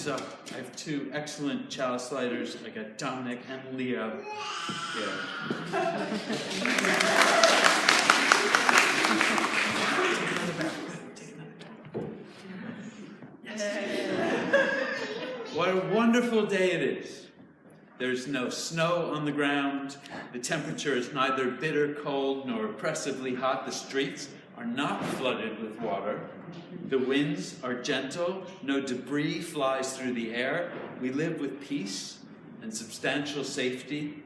So I have two excellent chalice lighters. I got Dominic and Leo here. What a wonderful day it is. There's no snow on the ground. The temperature is neither bitter cold nor oppressively hot. The streets are not flooded with water. The winds are gentle. No debris flies through the air. We live with peace and substantial safety.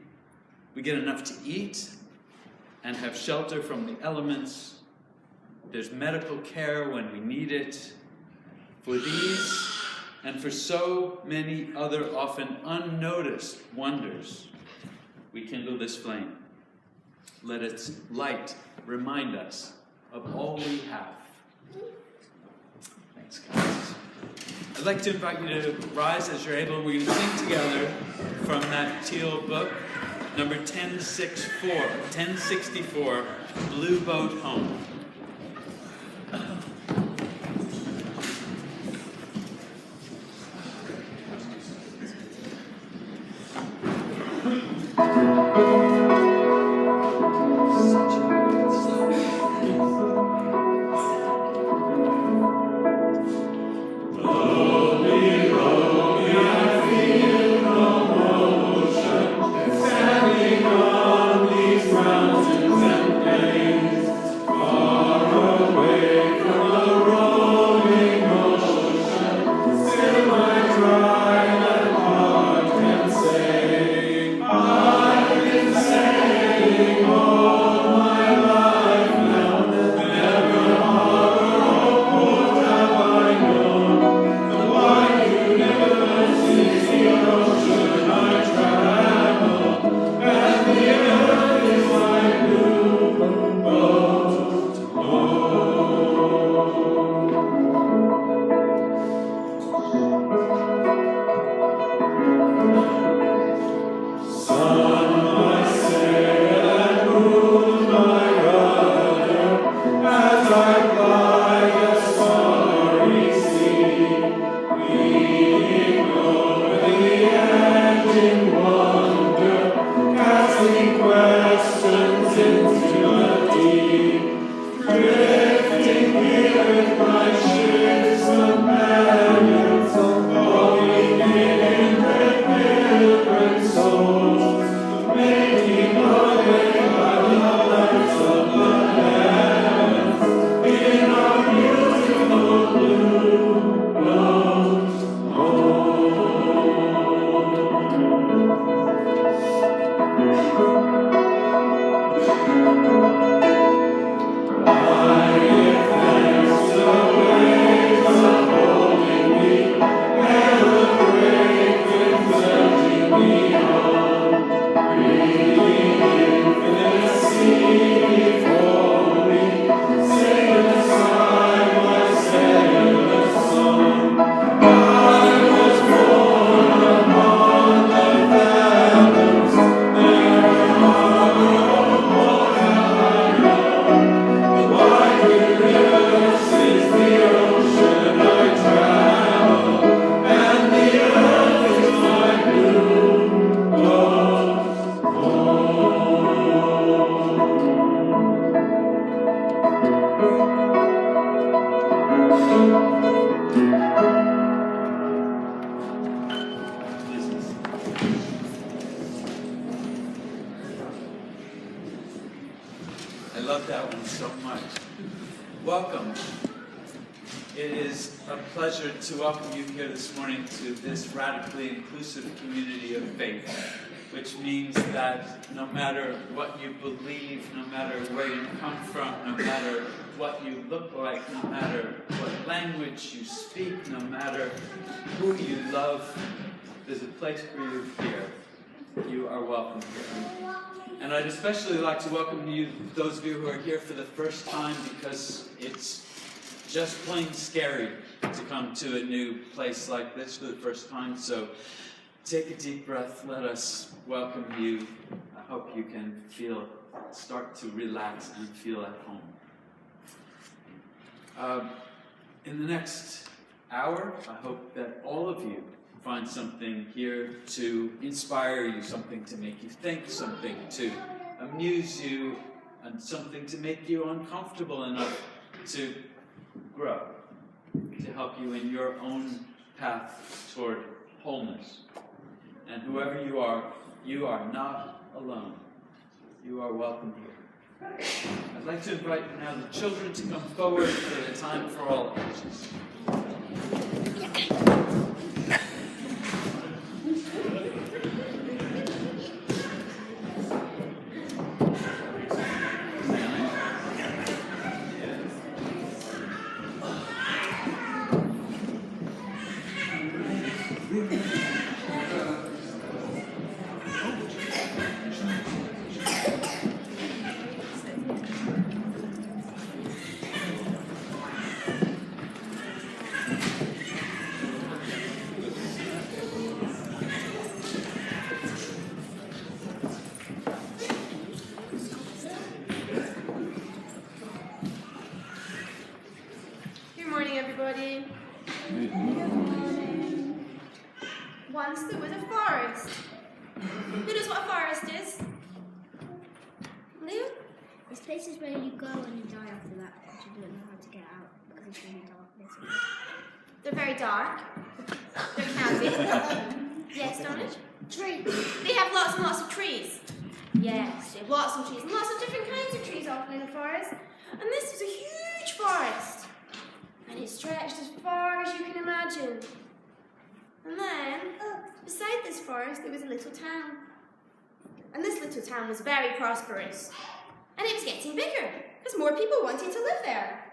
We get enough to eat and have shelter from the elements. There's medical care when we need it. For these and for so many other often unnoticed wonders, we kindle this flame. Let its light remind us of all we have. Thanks, guys. I'd like to invite you to rise as you're able. We're going to sing together from that teal book, number 1064, Blue Boat Home. Souls love that one so much. Welcome. It is a pleasure to welcome you here this morning to this radically inclusive community of faith, which means that no matter what you believe, no matter where you come from, no matter what you look like, no matter what language you speak, no matter who you love, there's a place for you here. You are welcome here. And I'd especially like to welcome you, those of you who are here for the first time, because it's just plain scary to come to a new place like this for the first time. So take a deep breath. Let us welcome you. I hope you can start to relax and feel at home. In the next hour, I hope that all of you find something here to inspire you, something to make you think, something to amuse you, and something to make you uncomfortable enough to grow, to help you in your own path toward wholeness. And whoever you are not alone. You are welcome here. I'd like to invite now the children to come forward for the time for all ages. Once there was a forest. Who knows what a forest is? Lou? It's places where you go and you die after that, but you don't know how to get out because it's really dark, basically. They're very dark. They're candy. Yes, Donald? Trees. They have lots and lots of trees. Yes, they have lots of trees, and lots of different kinds of trees often in the forest. And this was a huge forest. And it stretched as far as you can imagine. And then, beside this forest, there was a little town. And this little town was very prosperous. And it was getting bigger, because more people wanted to live there.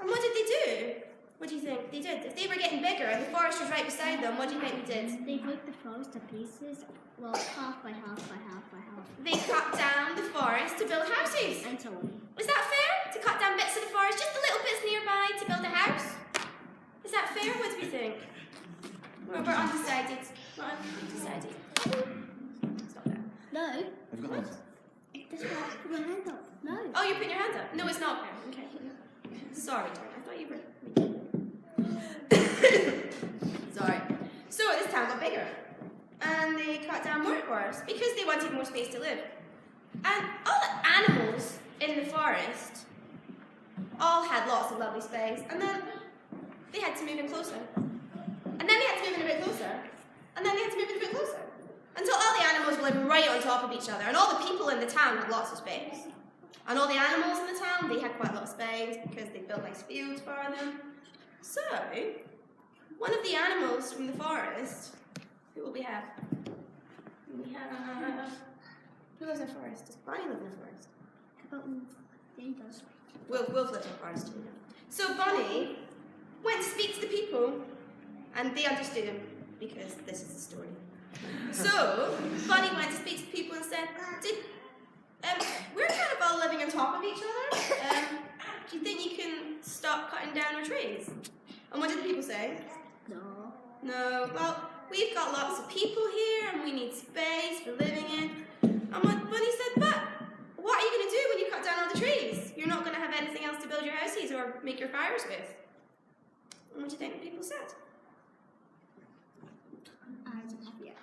And what did they do? What do you think they did? If they were getting bigger and the forest was right beside them, what do you think they did? They broke the forest to pieces, well, half by half by half by half. They cut down the forest to build houses. And so on. Was that fair? To cut down bits of the forest, just the little bits nearby, to build a house? Is that fair? What do we think? We're undecided. We're undecided. Stop that. No. I've got one. That's why I put my hand up. No. Oh, you're putting your hand up? No, it's not fair. Okay. Sorry, John. I thought you were... Sorry. So this town got bigger. And they cut down more forests because they wanted more space to live. And all the animals in the forest all had lots of lovely space. And then they had to move in closer. And then they had to move in a bit closer. And then they had to move in a bit closer. Until all the animals were living right on top of each other. And all the people in the town had lots of space. And all the animals in the town, they had quite a lot of space because they built nice fields for them. So, one of the animals from the forest, who will we have? We have... Who lives in a forest? Does Bonnie live in a forest? How about Jane does? Wolf lives in a forest too. So Bonnie went to speak to the people, and they understood him, because this is the story. So, Bonnie went to speak to the people and said, we're kind of all living on top of each other. Do you think you can stop cutting down our trees? And what did the people say? No. No, well, we've got lots of people here and we need space for living in. And what Bunny said, but what are you going to do when you cut down all the trees? You're not going to have anything else to build your houses or make your fires with. And what do you think the people said? I don't have yet.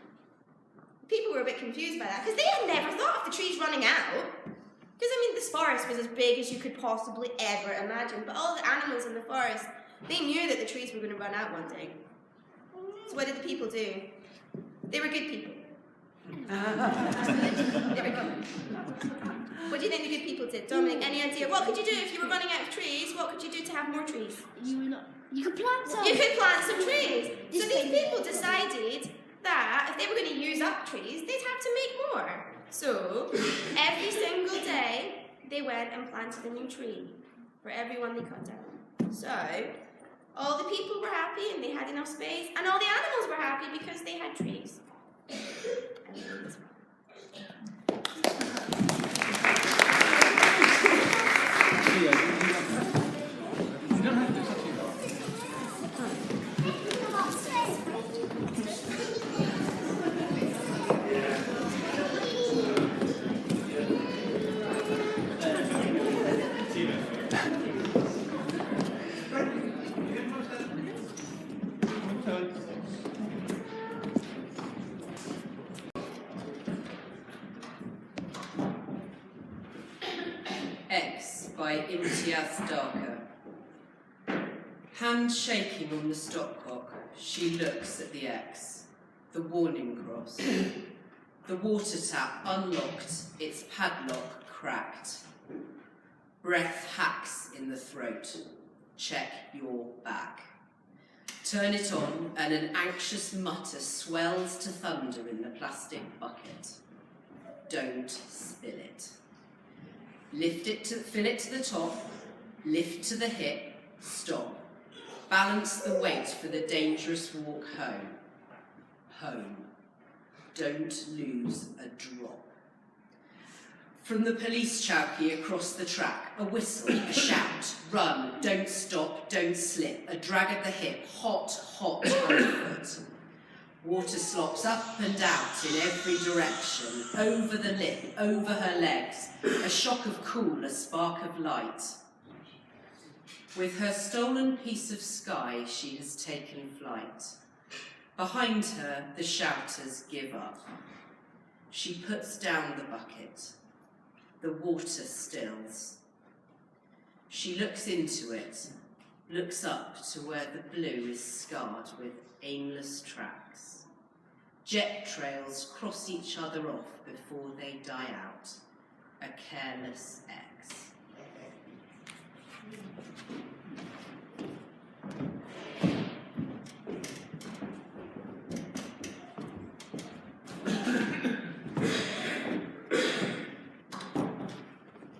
People were a bit confused by that because they had never thought of the trees running out. Because, I mean, this forest was as big as you could possibly ever imagine. But all the animals in the forest, they knew that the trees were going to run out one day. So what did the people do? They were good people. There we go. What do you think the good people did? Dominic, any idea? What could you do if you were running out of trees? What could you do to have more trees? You could plant some. You could plant some trees. So these people decided that if they were going to use up trees, they'd have to make more. So every single day, they went and planted a new tree for everyone they cut down. So all the people were happy and they had enough space, and all the animals were happy because they had trees. You don't have to touch it. X by Imtiaz Darker. Hand shaking on the stopcock, she looks at the X, the warning cross. The water tap unlocked, its padlock cracked. Breath hacks in the throat. Check your back. Turn it on, and an anxious mutter swells to thunder in the plastic bucket. Don't spill it. Lift it to, fill it to the top, lift to the hip, stop. Balance the weight for the dangerous walk home. Home. Don't lose a drop. From the police chowkey across the track, a whistle, a shout, run, don't stop, don't slip, a drag at the hip, hot, hot underfoot. Water slops up and out in every direction, over the lip, over her legs, a shock of cool, a spark of light. With her stolen piece of sky, she has taken flight. Behind her, the shouters give up. She puts down the bucket. The water stills. She looks into it, looks up to where the blue is scarred with aimless tracks. Jet trails cross each other off before they die out. A careless X.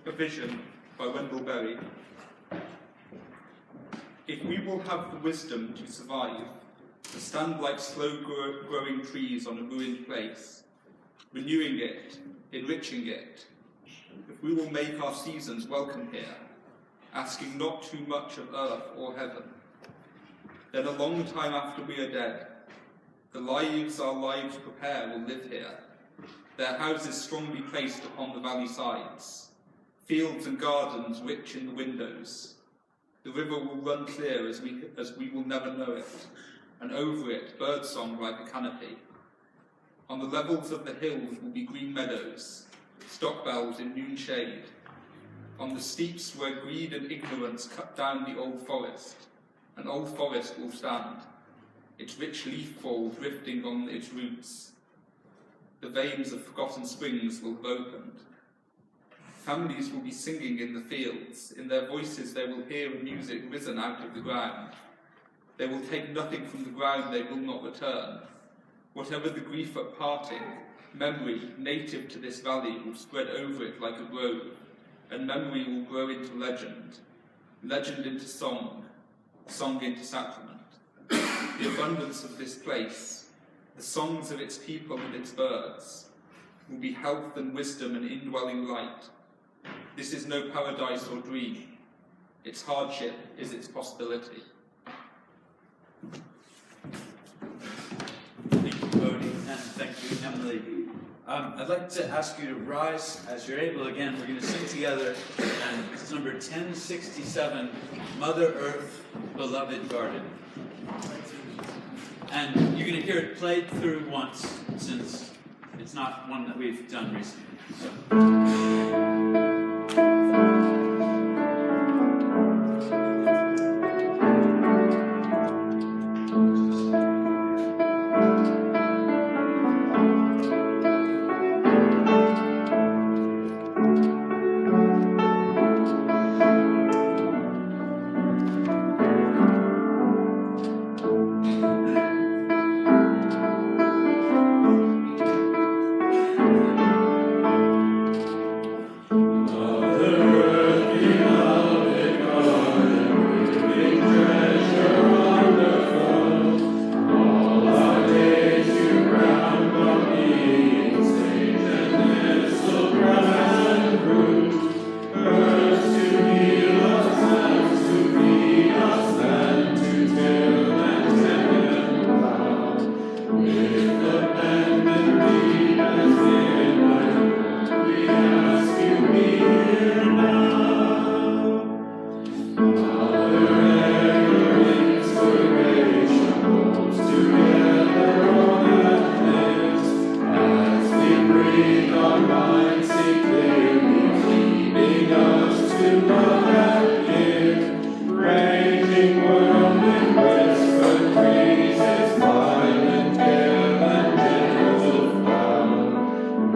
A Vision by Wendell Berry. If we will have the wisdom to survive, to stand like slow-growing trees on a ruined place, renewing it, enriching it, if we will make our seasons welcome here, asking not too much of earth or heaven, then a long time after we are dead, the lives our lives prepare will live here, their houses strongly placed upon the valley sides, fields and gardens rich in the windows. The river will run clear as we will never know it, and over it birdsong like a canopy. On the levels of the hills will be green meadows, stock bells in noon shade. On the steeps where greed and ignorance cut down the old forest, an old forest will stand, its rich leaf fall drifting on its roots. The veins of forgotten springs will have opened. Families will be singing in the fields. In their voices they will hear music risen out of the ground. They will take nothing from the ground they will not return. Whatever the grief at parting, memory, native to this valley, will spread over it like a grove, and memory will grow into legend, legend into song, song into sacrament. The abundance of this place, the songs of its people and its birds, will be health and wisdom and indwelling light. This is no paradise or dream. Its hardship is its possibility. Thank you, Bodhi, and thank you, Emily. I'd like to ask you to rise as you're able again. We're going to sing together, and it's number 1067, Mother Earth, Beloved Garden. And you're going to hear it played through once, since it's not one that we've done recently. So.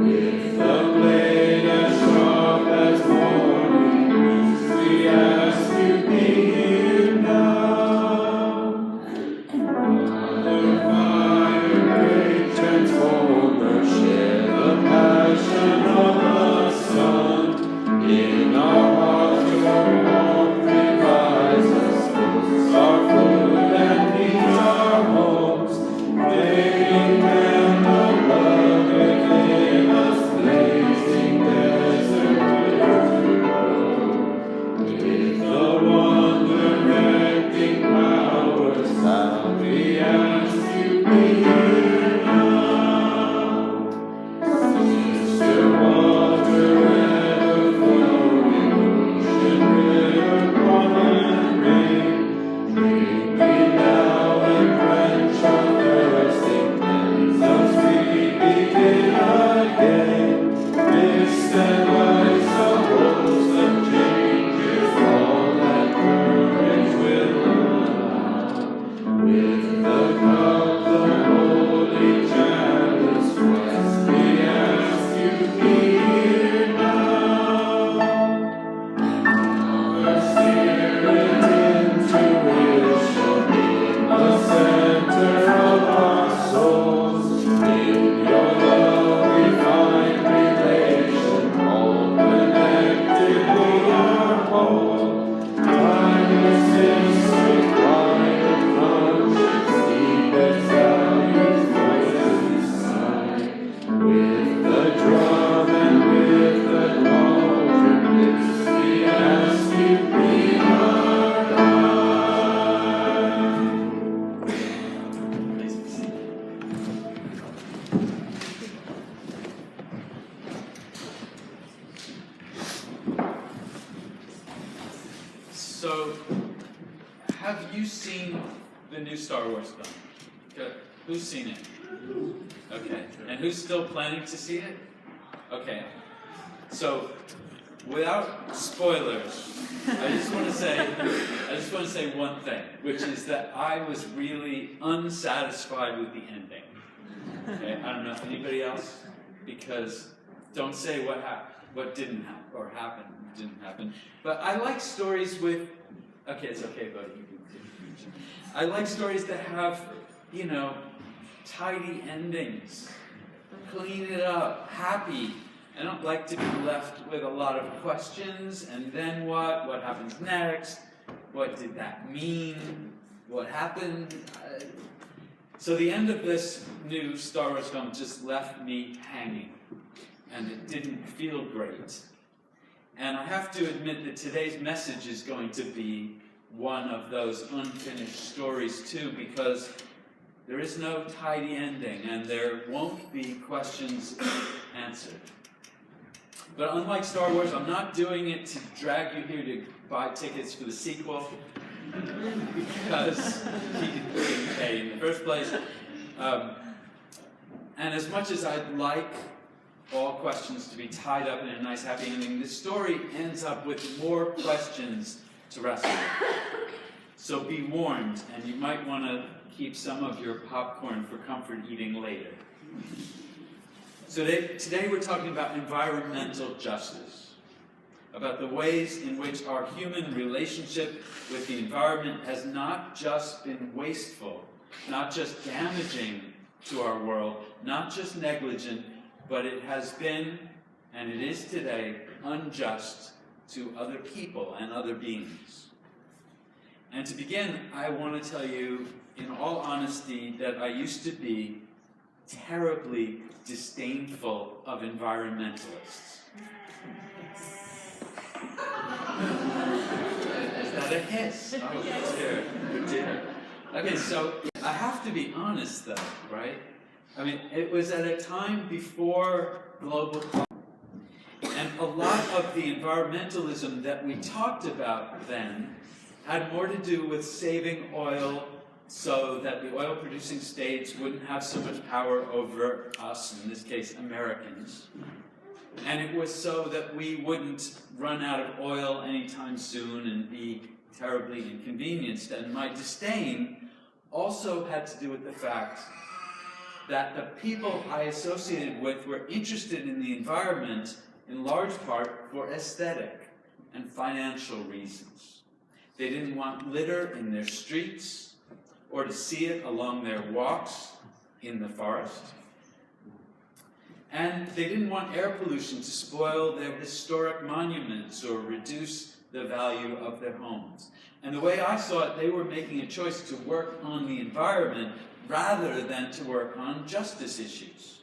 With the blade as sharp as morning, we ask you be here now. Father, fire, great transformer, share the passion of the sun. In our hearts your warmth revives us, fills our food and feeds our homes. Fading candle love within us, blazing desert with the wonder-acting power sound, we ask you be here now. Sister water ever flowing, ocean river, falling rain, drink me now and quench our thirsting cleanse us, we begin again. Mist and lights of hosts and changes, all that courage will allow. With the cup, the holy chalice, Christ, we ask you be here now. Our spirit intuition in the center of our souls. In your love we find relation, all connected we are whole. Timeless history, quiet conscience, deepest values, voices sigh. With the drum and with the cauldron, this we ask you be our guide. Please be seated. So, have you seen the new Star Wars film? Good. Who's seen it? Okay. And who's still planning to see it? Okay. So, without spoilers, I just want to say one thing, which is that I was really unsatisfied with the ending. Okay. I don't know if anybody else, because don't say what didn't happen or happened didn't happen. But I like stories with. Okay, it's okay, buddy. You can. I like stories that have, tidy endings. Clean it up, happy. I don't like to be left with a lot of questions, and then what? What happens next? What did that mean? What happened? So the end of this new Star Wars film just left me hanging, and it didn't feel great. And I have to admit that today's message is going to be one of those unfinished stories too, because there is no tidy ending, and there won't be questions answered. But unlike Star Wars, I'm not doing it to drag you here to buy tickets for the sequel, because he didn't pay in the first place. And as much as I'd like all questions to be tied up in a nice happy ending, the story ends up with more questions to wrestle with. So be warned, and you might want to keep some of your popcorn for comfort eating later. So today we're talking about environmental justice, about the ways in which our human relationship with the environment has not just been wasteful, not just damaging to our world, not just negligent, but it has been, and it is today, unjust to other people and other beings. And to begin, I want to tell you, in all honesty, that I used to be terribly disdainful of environmentalists. Is that a hiss? Oh, dear. Oh, dear. Okay, so I have to be honest, though, right? I mean, it was at a time before global climate, and a lot of the environmentalism that we talked about then had more to do with saving oil so that the oil-producing states wouldn't have so much power over us, in this case, Americans. And it was so that we wouldn't run out of oil anytime soon and be terribly inconvenienced. And my disdain also had to do with the fact that the people I associated with were interested in the environment in large part for aesthetic and financial reasons. They didn't want litter in their streets or to see it along their walks in the forest. And they didn't want air pollution to spoil their historic monuments or reduce the value of their homes. And the way I saw it, they were making a choice to work on the environment rather than to work on justice issues.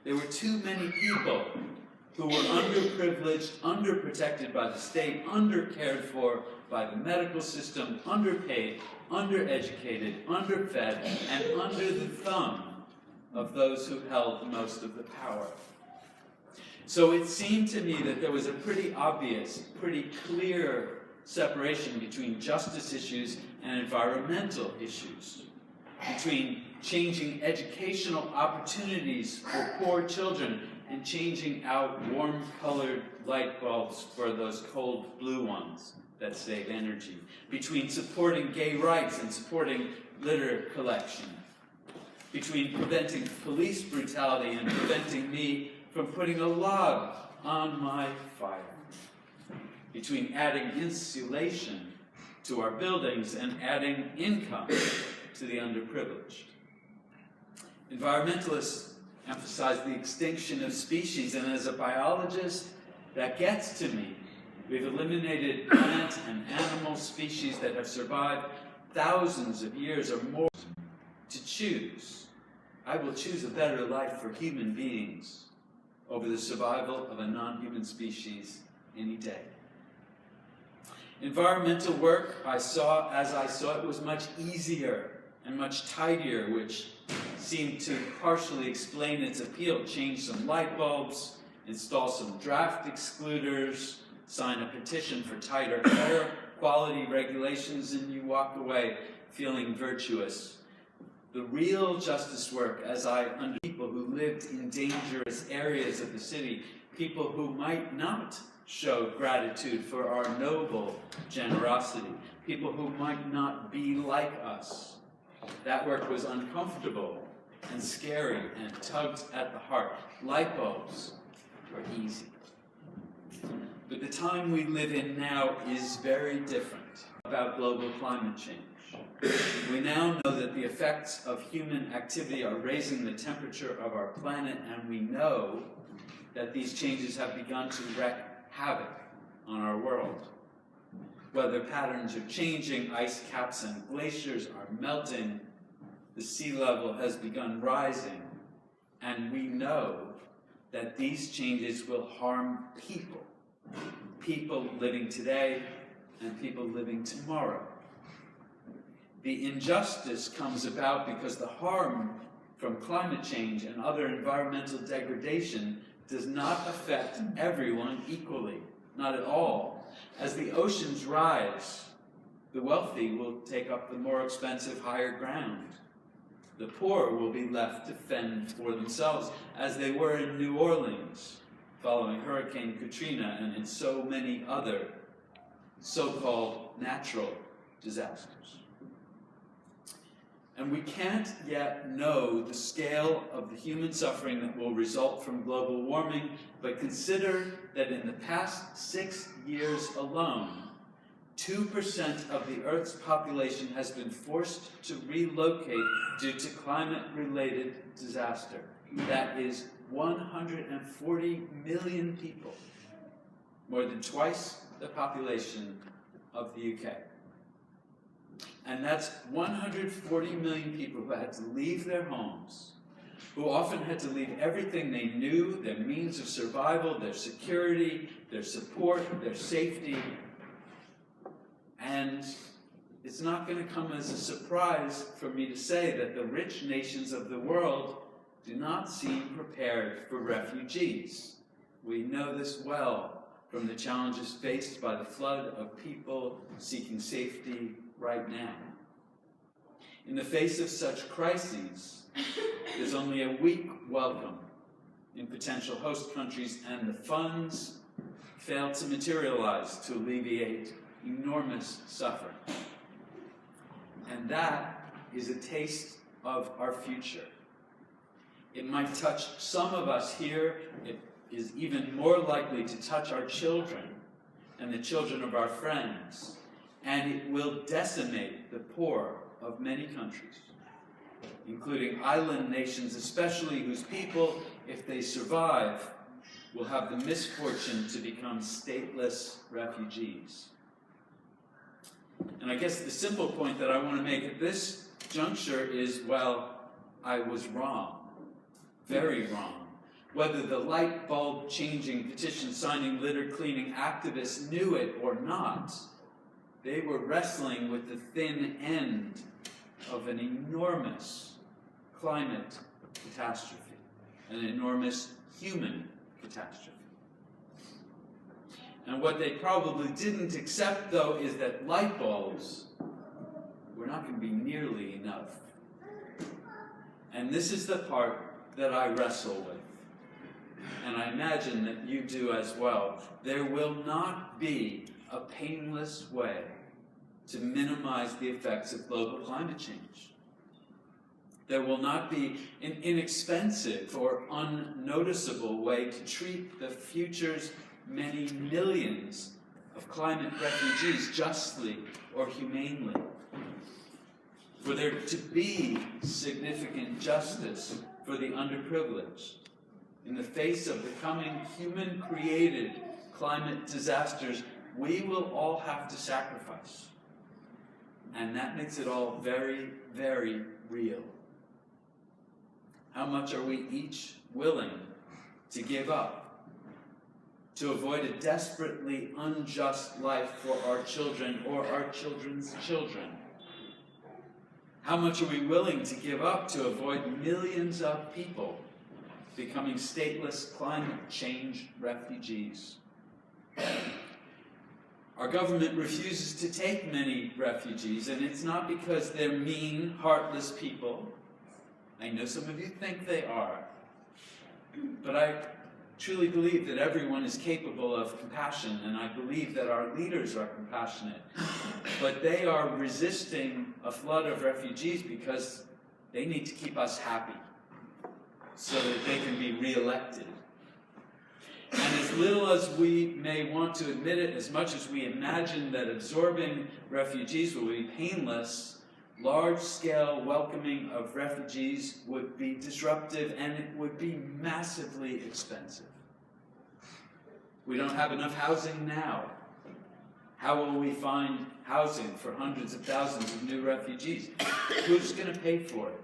There were too many people who were underprivileged, underprotected by the state, undercared for by the medical system, underpaid, undereducated, underfed, and under the thumb of those who held most of the power. So it seemed to me that there was a pretty obvious, pretty clear separation between justice issues and environmental issues, between changing educational opportunities for poor children and changing out warm-colored light bulbs for those cold blue ones that save energy, between supporting gay rights and supporting litter collection, between preventing police brutality and preventing me from putting a log on my fire, between adding insulation to our buildings and adding income to the underprivileged. Environmentalists emphasize the extinction of species, and as a biologist, that gets to me. We've eliminated plant and animal species that have survived thousands of years or more. To choose, I will choose a better life for human beings over the survival of a non-human species any day. Environmental work, as I saw it, was much easier and much tidier, which seemed to partially explain its appeal. Change some light bulbs, install some draft excluders, sign a petition for tighter air quality regulations, and you walk away feeling virtuous. The real justice work, as I understood, people who lived in dangerous areas of the city, people who might not show gratitude for our noble generosity, people who might not be like us. That work was uncomfortable and scary and tugged at the heart. Light bulbs were easy. But the time we live in now is very different about global climate change. We now know that the effects of human activity are raising the temperature of our planet, and we know that these changes have begun to wreak havoc on our world. Weather patterns are changing, ice caps and glaciers are melting, the sea level has begun rising, and we know that these changes will harm people. People living today and people living tomorrow. The injustice comes about because the harm from climate change and other environmental degradation does not affect everyone equally, not at all. As the oceans rise, the wealthy will take up the more expensive higher ground. The poor will be left to fend for themselves, as they were in New Orleans following Hurricane Katrina and in so many other so-called natural disasters. And we can't yet know the scale of the human suffering that will result from global warming, but consider that in the past 6 years alone, 2% of the Earth's population has been forced to relocate due to climate-related disaster. That is 140 million people, more than twice the population of the UK. And that's 140 million people who had to leave their homes, who often had to leave everything they knew, their means of survival, their security, their support, their safety. And it's not going to come as a surprise for me to say that the rich nations of the world do not seem prepared for refugees. We know this well from the challenges faced by the flood of people seeking safety right now. In the face of such crises, there's only a weak welcome in potential host countries, and the funds fail to materialize to alleviate enormous suffering. And that is a taste of our future. It might touch some of us here. It is even more likely to touch our children and the children of our friends. And it will decimate the poor of many countries, including island nations especially, whose people, if they survive, will have the misfortune to become stateless refugees. And I guess the simple point that I want to make at this juncture is, well, I was wrong, very wrong. Whether the light bulb changing, petition signing, litter cleaning activists knew it or not, they were wrestling with the thin end of an enormous climate catastrophe, an enormous human catastrophe. And what they probably didn't accept, though, is that light bulbs were not going to be nearly enough. And this is the part that I wrestle with. And I imagine that you do as well. There will not be a painless way to minimize the effects of global climate change. There will not be an inexpensive or unnoticeable way to treat the future's many millions of climate refugees justly or humanely. For there to be significant justice for the underprivileged in the face of the coming human-created climate disasters, we will all have to sacrifice. And that makes it all very, very real. How much are we each willing to give up to avoid a desperately unjust life for our children or our children's children? How much are we willing to give up to avoid millions of people becoming stateless climate change refugees? Our government refuses to take many refugees, and it's not because they're mean, heartless people. I know some of you think they are, but I truly believe that everyone is capable of compassion, and I believe that our leaders are compassionate. But they are resisting a flood of refugees because they need to keep us happy so that they can be re-elected. And as little as we may want to admit it, as much as we imagine that absorbing refugees will be painless, large-scale welcoming of refugees would be disruptive and it would be massively expensive. We don't have enough housing now. How will we find housing for hundreds of thousands of new refugees? Who's going to pay for it?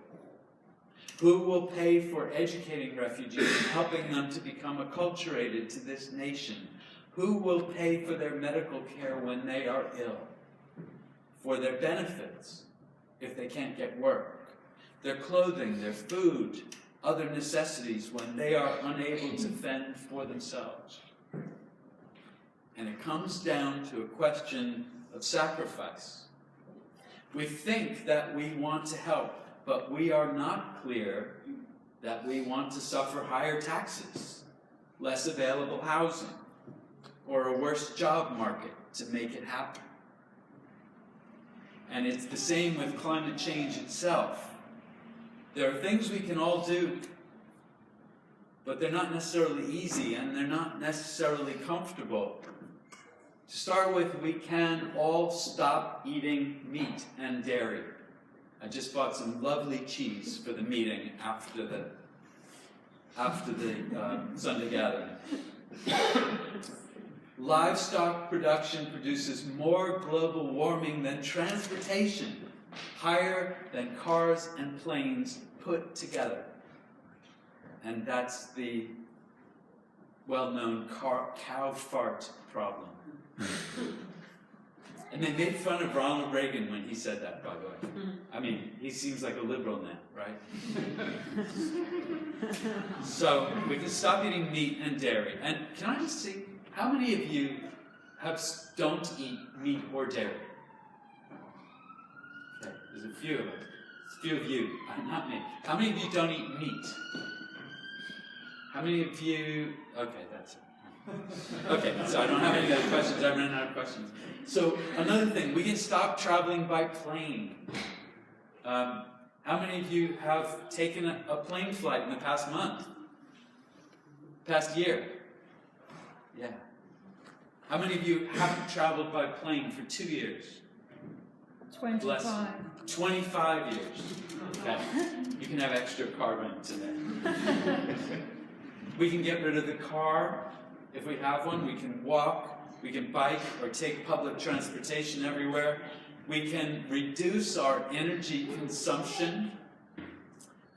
Who will pay for educating refugees and helping them to become acculturated to this nation? Who will pay for their medical care when they are ill? For their benefits if they can't get work? Their clothing, their food, other necessities when they are unable to fend for themselves? And it comes down to a question of sacrifice. We think that we want to help, but we are not clear that we want to suffer higher taxes, less available housing, or a worse job market to make it happen. And it's the same with climate change itself. There are things we can all do, but they're not necessarily easy and they're not necessarily comfortable. To start with, we can all stop eating meat and dairy. I just bought some lovely cheese for the meeting after the Sunday gathering. Livestock production produces more global warming than transportation, higher than cars and planes put together. And that's the well-known cow fart problem. And they made fun of Ronald Reagan when he said that, by the way. I mean, he seems like a liberal now, right? So we can stop eating meat and dairy. And can I just see, how many of you don't eat meat or dairy? Okay, there's a few of us. A few of you, not me. How many of you don't eat meat? How many of you, okay, that's it. Okay, so I don't have any other questions. I ran out of questions. So another thing, we can stop traveling by plane. How many of you have taken a plane flight in the past month? Past year? Yeah. How many of you haven't traveled by plane for 2 years? 25. 25 years. Okay. You can have extra car rent today. We can get rid of the car if we have one. We can walk, we can bike, or take public transportation everywhere. We can reduce our energy consumption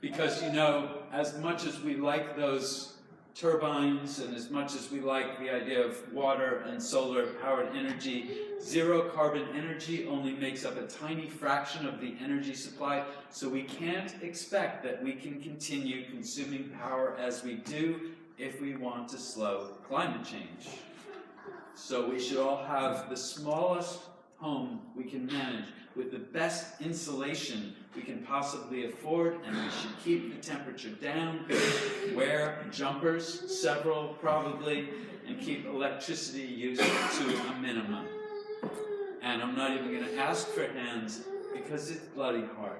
because, you know, as much as we like those turbines and as much as we like the idea of water and solar powered energy, zero carbon energy only makes up a tiny fraction of the energy supply, so we can't expect that we can continue consuming power as we do if we want to slow climate change. So we should all have the smallest home we can manage with the best insulation we can possibly afford, and we should keep the temperature down, wear jumpers, several probably, and keep electricity use to a minimum. And I'm not even going to ask for hands because it's bloody hard.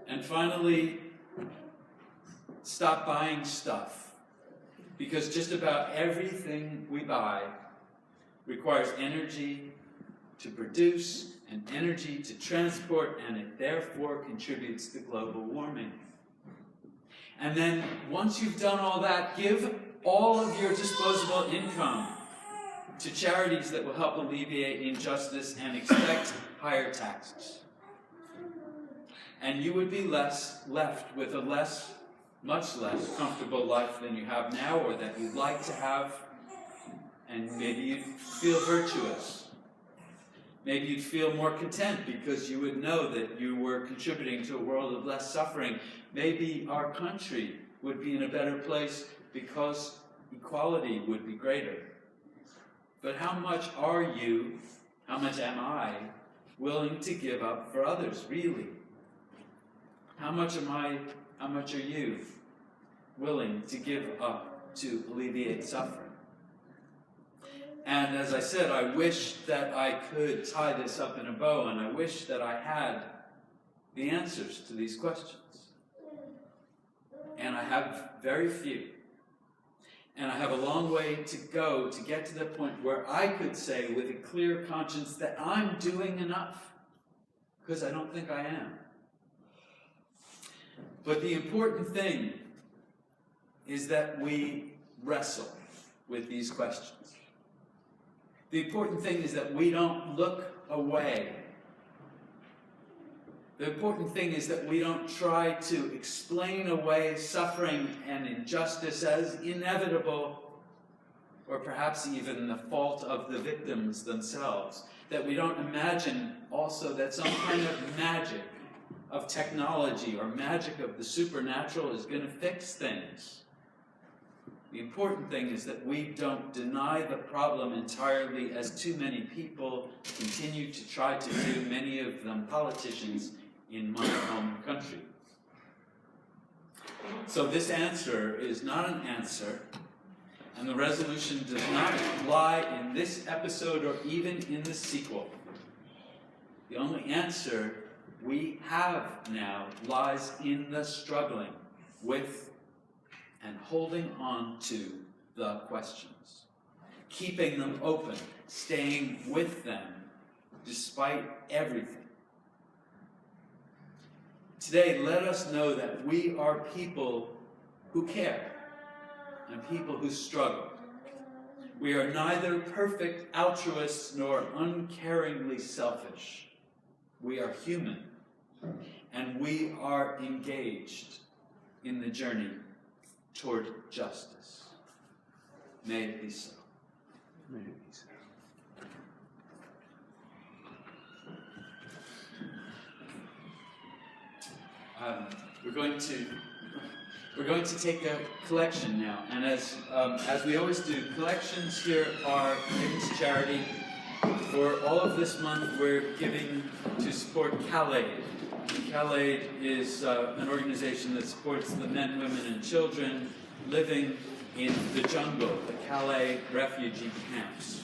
And finally, stop buying stuff, because just about everything we buy requires energy to produce and energy to transport, and it therefore contributes to global warming. And then once you've done all that, give all of your disposable income to charities that will help alleviate injustice and expect higher taxes. And you would be left with a much less comfortable life than you have now, or that you'd like to have, and maybe you'd feel virtuous. Maybe you'd feel more content because you would know that you were contributing to a world of less suffering. Maybe our country would be in a better place because equality would be greater. But how much are you, how much am I, willing to give up for others, really? How much are you willing to give up to alleviate suffering? And as I said, I wish that I could tie this up in a bow, and I wish that I had the answers to these questions. And I have very few. And I have a long way to go to get to the point where I could say with a clear conscience that I'm doing enough, because I don't think I am. But the important thing is that we wrestle with these questions. The important thing is that we don't look away. The important thing is that we don't try to explain away suffering and injustice as inevitable, or perhaps even the fault of the victims themselves. That we don't imagine also that some kind of magic of technology or magic of the supernatural is going to fix things. The important thing is that we don't deny the problem entirely, as too many people continue to try to do, many of them politicians in my home country. So this answer is not an answer, and the resolution does not lie in this episode or even in the sequel. The only answer we have now lies in the struggling with and holding on to the questions, keeping them open, staying with them despite everything. Today, let us know that we are people who care and people who struggle. We are neither perfect altruists nor uncaringly selfish. We are human, and we are engaged in the journey toward justice. May it be so. May it be so. We're going to take a collection now, and as we always do, collections here are given to charity. For all of this month, we're giving to support CalAid. CalAid is an organization that supports the men, women, and children living in the jungle, the Calais refugee camps.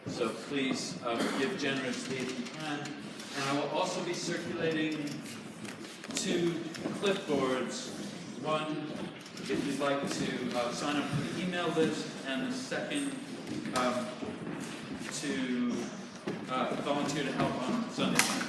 So please give generously if you can. And I will also be circulating 2 clipboards. One, if you'd like to sign up for the email list, and the second, to volunteer to help on Sunday mornings.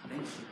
Thanks.